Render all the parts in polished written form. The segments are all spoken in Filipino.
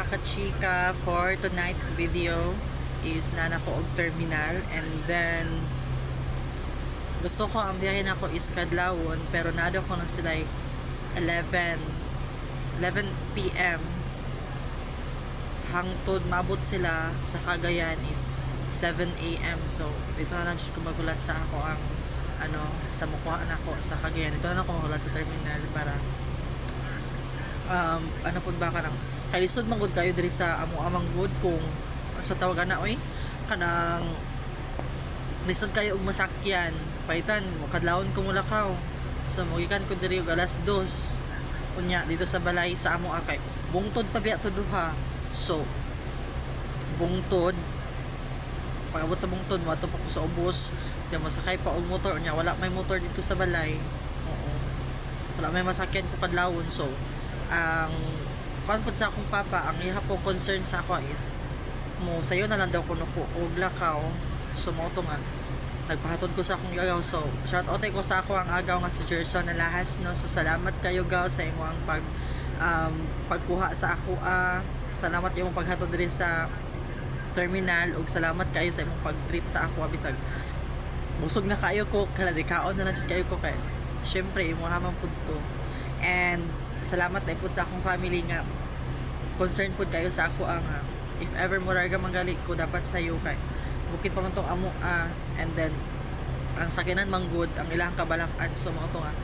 kachika, for tonight's video is nana ko og terminal, and then gusto ko ang biyahe na ko is Kadlawon, pero nado ko na sila 11 p.m. hangtod mabot sila sa Cagayan is 7 a.m. So dito na lang ko magulat sa ako ang sa mukhaan ako sa Cagayan. Dito na ako magulat sa terminal para po ba ka nang kay lisod manggod kayo diri sa amang good kung sa tawag na oy kanang lisod kayo og masakyan paitan mo kadlawon ko mula ka so mogikan ko diri og alas 2 unya dito sa balay sa amo akay bungtod pa biya to duha. So bungtod pagabot sa bungtod mo ato pa ko sa ubos di mo sakay pa og motor unya wala may motor dito sa balay. Oo, wala may masakyan ko kadlawon. So ang pud sa akong papa, ang iha pong concern sa ako is mo sayo na lang daw kuno ko og lakaw. So mo to nga nagpahatod ko sa akong agaw. So shout out ko sa ako ang agaw nga si Jerson na lahas no. So salamat kayo gaw sa imo ang pagkuha sa ako. Salamat kayo mong paghatod diri sa terminal ug salamat kayo sa imong pag-treat sa ako bisag busog na kayo ko kaladikaon na lang kayo ko kay syempre imo hamang pud to. And salamat na pud sa akong family nga concern pud kayo sa ako ang if ever mo raga manggali ko dapat sayo kay bukid pa man tong amo and then ang sakinan manggod ang ilang kabalakan. So mo to nga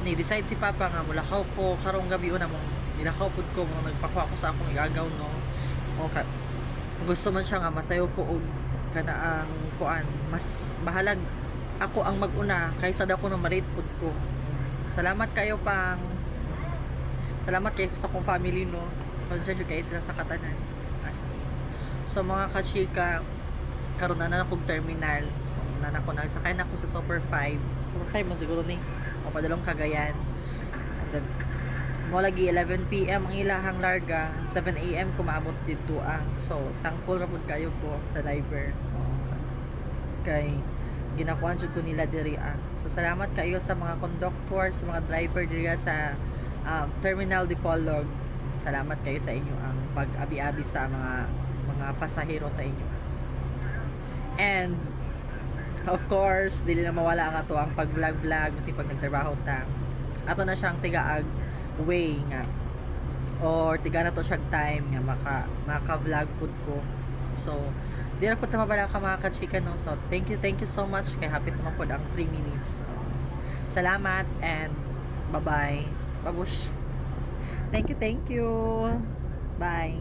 ni decide si papa nga mulakaw ko karong gabi una mong nilakaw pud ko mo nagpakuha ko sa akong igagaw no. Okay, gusto man siya nga masayo ko og kana ang kuan mas bahalag ako ang maguna kaysa daw ko no marate pud ko. Salamat kayo pang salamat kayo sa akong family no. Concern kayo sila sa katanan. So mga kachika, karon na akong terminal. Na ako nagsakay na ako sa Super 5. Super 5 man siguro ni. O padalong Cagayan. And then mo lagi 11 p.m. ang ilahang larga, 7 a.m. kumaabot dito So thankful ra pud kayo ko sa driver. Kay ginakuan jud ko nila diri So salamat kayo sa mga conductor, sa mga driver diri sa Terminal Dipolog. Salamat kayo sa inyo ang pag-abi-abi sa mga pasahero sa inyo. And of course, dili na mawala ang ato ang pag-vlog kasi pag nagtrabaho ta. Ato na siyang tigaag way nga or tiga na to siyang time nga maka-vlog pud ko. So di na pud ta mabala ka mga kachika no. So thank you so much kay hapit naman pud ang 3 minutes. Salamat and bye-bye. Babush. Thank you. Bye.